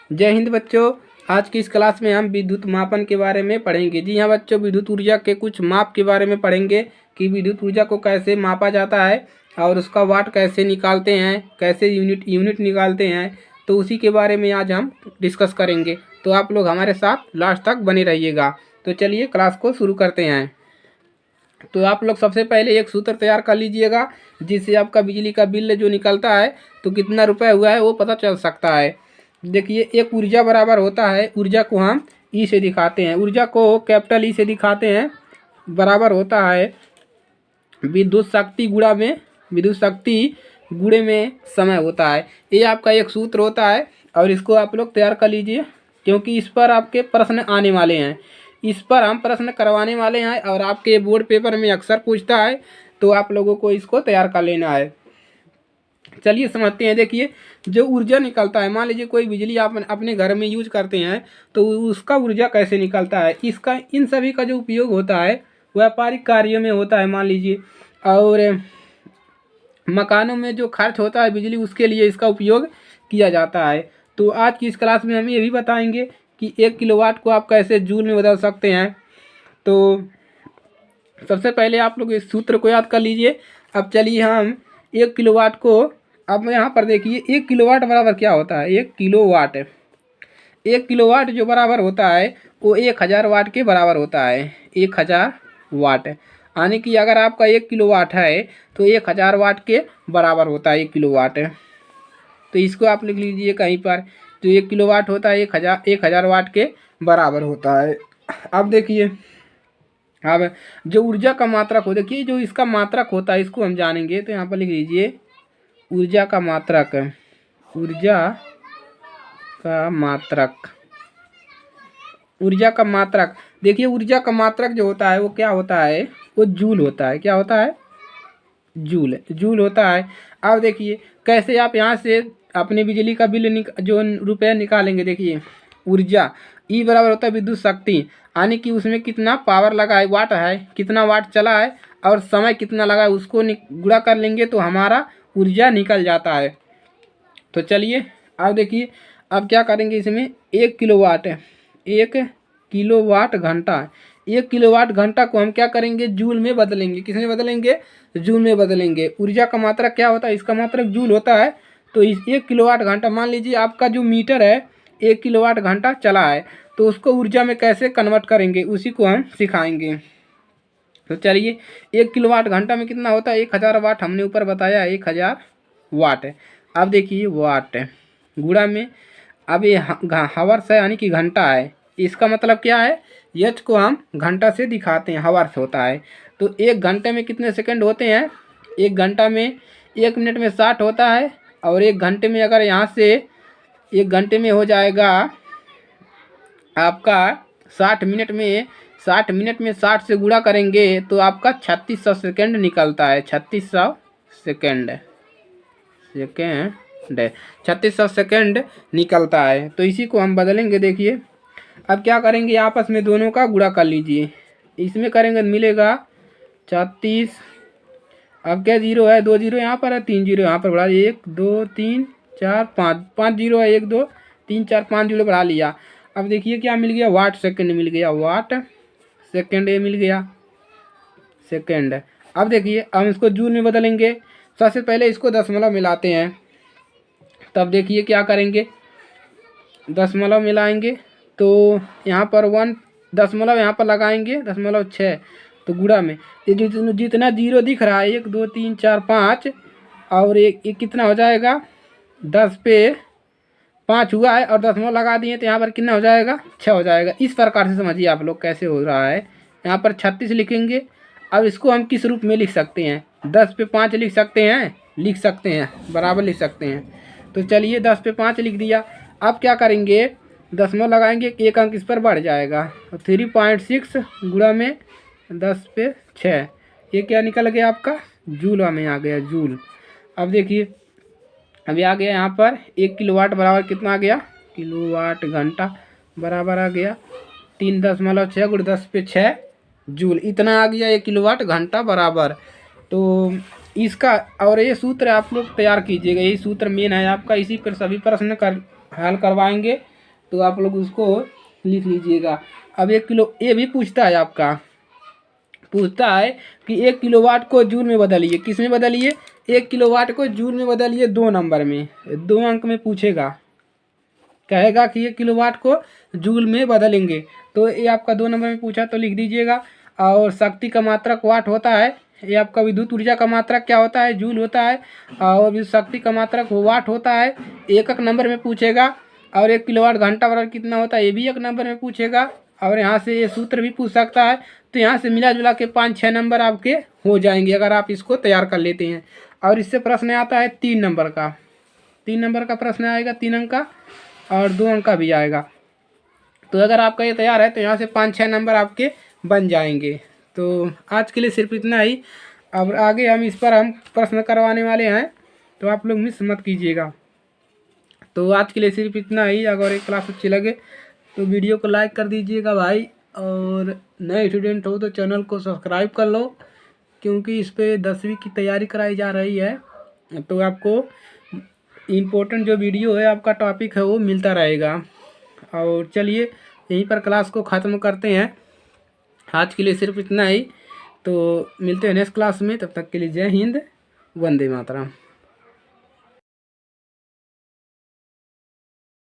जय हिंद बच्चों। आज की इस क्लास में हम विद्युत मापन के बारे में पढ़ेंगे। जी हाँ बच्चों, विद्युत ऊर्जा के कुछ माप के बारे में पढ़ेंगे कि विद्युत ऊर्जा को कैसे मापा जाता है और उसका वाट कैसे निकालते हैं, कैसे यूनिट निकालते हैं। तो उसी के बारे में आज हम डिस्कस करेंगे। तो आप लोग हमारे साथ लास्ट तक बने रहिएगा। तो चलिए क्लास को शुरू करते हैं। तो आप लोग सबसे पहले एक सूत्र तैयार कर लीजिएगा जिससे आपका बिजली का बिल जो निकलता है तो कितना रुपए हुआ है वो पता चल सकता है। देखिए, एक ऊर्जा बराबर होता है, ऊर्जा को हम ई से दिखाते हैं, ऊर्जा को कैपिटल ई से दिखाते हैं, बराबर होता है विद्युत शक्ति गुणा में विद्युत शक्ति गुणे में समय होता है। ये आपका एक सूत्र होता है और इसको आप लोग तैयार कर लीजिए क्योंकि इस पर आपके प्रश्न आने वाले हैं। इस पर हम प्रश्न करवाने वाले हैं और आपके बोर्ड पेपर में अक्सर पूछता है, तो आप लोगों को इसको तैयार कर लेना है। चलिए समझते हैं। देखिए, जो ऊर्जा निकलता है, मान लीजिए कोई बिजली आप अपने घर में यूज करते हैं तो उसका ऊर्जा कैसे निकलता है। इसका इन सभी का जो उपयोग होता है व्यापारिक कार्यों में होता है, मान लीजिए, और मकानों में जो खर्च होता है बिजली उसके लिए इसका उपयोग किया जाता है। तो आज की इस क्लास में हम ये भी बताएंगे कि 1 किलोवाट को आप कैसे जूल में बदल सकते हैं। तो सबसे पहले आप लोग इस सूत्र को याद कर लीजिए। अब चलिए हम 1 किलोवाट को, अब यहाँ पर देखिए 1 किलोवाट बराबर क्या होता है। 1 किलोवाट, 1 किलोवाट जो बराबर होता है वो 1000 वाट के बराबर होता है। 1000 वाट यानी कि अगर आपका 1 किलोवाट है तो 1000 वाट के बराबर होता है 1 किलोवाट। तो इसको आप लिख लीजिए कहीं पर। तो 1 किलोवाट होता है 1000 वाट के बराबर होता है। अब देखिए, अब जो ऊर्जा का मात्रक हो, देखिए जो इसका मात्रक होता है इसको हम जानेंगे। तो यहाँ पर लिख लीजिए ऊर्जा का मात्रक, ऊर्जा का मात्रक, ऊर्जा का मात्रक। देखिए, ऊर्जा का मात्रक जो होता है वो क्या होता है, वो जूल होता है। क्या होता है? जूल, जूल होता है। अब देखिए कैसे आप यहाँ से अपने बिजली का बिल जो रुपये निकालेंगे। देखिए, ऊर्जा ई बराबर होता है विद्युत शक्ति, यानी कि उसमें कितना पावर लगा है, वाट है, कितना वाट चला है और समय कितना लगा है, उसको गुणा कर लेंगे तो हमारा ऊर्जा निकल जाता है। तो चलिए अब देखिए, अब क्या करेंगे इसमें 1 किलोवाट है, 1 किलोवाट घंटा। 1 किलोवाट घंटा को हम क्या करेंगे, जूल में बदलेंगे। किसमें बदलेंगे? जूल में बदलेंगे। ऊर्जा का मात्रक क्या होता है, इसका मात्रक जूल होता है। तो इस 1 किलोवाट घंटा, मान लीजिए आपका जो मीटर है 1 किलोवाट घंटा चला है, तो उसको ऊर्जा में कैसे कन्वर्ट करेंगे उसी को हम सिखाएंगे। तो चलिए, 1 किलोवाट घंटा में कितना होता है, 1000 वाट हमने ऊपर बताया, 1000 वाट है। अब देखिए वाट गुणा में, अब ये हावर्स है यानी कि घंटा है। इसका मतलब क्या है, एच को हम घंटा से दिखाते हैं, हावर्स होता है। तो 1 घंटे में कितने सेकंड होते हैं, 1 घंटा में 1 मिनट में 60 होता है। और 1 घंटे में, अगर यहाँ से 1 घंटे में हो जाएगा आपका 60 मिनट में, 60 मिनट में 60 से गुणा करेंगे तो आपका 3600 सेकेंड निकलता है। 3600 सेकेंड, 3600 सेकेंड निकलता है। तो इसी को हम बदलेंगे। देखिए, अब क्या करेंगे, आपस में दोनों का गुणा कर लीजिए। इसमें करेंगे मिलेगा 36, अब क्या जीरो है, 2 जीरो यहाँ पर है, 3 जीरो यहाँ पर बढ़ा लिया, 1 2 3 4 5, 5 जीरो है, 1 2 3 4 5 जीरो बढ़ा लिया। अब देखिए क्या मिल गया, वाट सेकंड मिल गया, वाट सेकंड ये मिल गया सेकंड। अब देखिए हम इसको जूल में बदलेंगे। सबसे पहले इसको दशमलव मिलाते हैं। तब देखिए क्या करेंगे, दशमलव मिलाएंगे तो यहाँ पर 1 दशमलव यहाँ पर लगाएंगे, 0.6, तो गुणा में ये जितना जीरो दिख रहा है 1 2 3 4 5 और एक कितना हो जाएगा, 10 पे 5 हुआ है और दशमलव लगा दिए तो यहाँ पर कितना हो जाएगा, 6 हो जाएगा। इस प्रकार से समझिए आप लोग कैसे हो रहा है। यहाँ पर 36 लिखेंगे। अब इसको हम किस रूप में लिख सकते हैं, 10 पे 5 लिख सकते हैं, बराबर लिख सकते हैं। तो चलिए 10 पे 5 लिख दिया। अब क्या करेंगे, दशमलव लगाएंगे, एक अंक इस पर बढ़ जाएगा, 3.6 गुणा में 10 पे 6, ये क्या निकल गया आपका, जूल में आ गया, जूल। अब देखिए अभी आ गया यहाँ पर 1 किलोवाट बराबर कितना आ गया, किलोवाट घंटा बराबर आ गया 3.6 गुणा 10 पे 6 जूल, इतना आ गया 1 किलोवाट घंटा बराबर। तो इसका और ये सूत्र आप लोग तैयार कीजिएगा, यही सूत्र मेन है आपका, इसी पर सभी प्रश्न हल करवाएंगे। तो आप लोग उसको लिख लीजिएगा। अब 1 किलो ये भी पूछता है आपका, पूछता है कि 1 किलोवाट को जूल में बदलिए। किस में बदलिए? 1 किलोवाट को जूल में बदलिए 2 नंबर में, 2 अंक में पूछेगा, कहेगा कि 1 किलोवाट को जूल में बदलेंगे। तो ये आपका 2 नंबर में पूछा तो लिख दीजिएगा। और शक्ति का मात्रक वाट होता है, ये आपका विद्युत ऊर्जा का मात्रक क्या होता है? जूल होता है। और शक्ति का मात्रक वाट होता है, एक नंबर में पूछेगा। और 1 किलोवाट घंटा बराबर कितना होता है, ये भी 1 नंबर में पूछेगा। और यहाँ से ये सूत्र भी पूछ सकता है। तो यहाँ से मिला जुला के 5-6 नंबर आपके हो जाएंगे अगर आप इसको तैयार कर लेते हैं। और इससे प्रश्न आता है 3 नंबर का, 3 नंबर का प्रश्न आएगा, 3 अंक का और 2 अंक का भी आएगा। तो अगर आपका ये तैयार है तो यहाँ से 5-6 नंबर आपके बन जाएंगे। तो आज के लिए सिर्फ इतना ही। अब आगे इस पर हम प्रश्न करवाने वाले हैं, तो आप लोग मिस मत कीजिएगा। तो आज के लिए सिर्फ इतना ही। अगर एक क्लास अच्छी लगे तो वीडियो को लाइक कर दीजिएगा भाई, और नए स्टूडेंट हो तो चैनल को सब्सक्राइब कर लो, क्योंकि इस पर 10वीं की तैयारी कराई जा रही है। तो आपको इम्पोर्टेंट जो वीडियो है, आपका टॉपिक है, वो मिलता रहेगा। और चलिए यहीं पर क्लास को ख़त्म करते हैं। आज के लिए सिर्फ इतना ही। तो मिलते हैं नेक्स्ट क्लास में, तब तक के लिए जय हिंद, वंदे मातरम।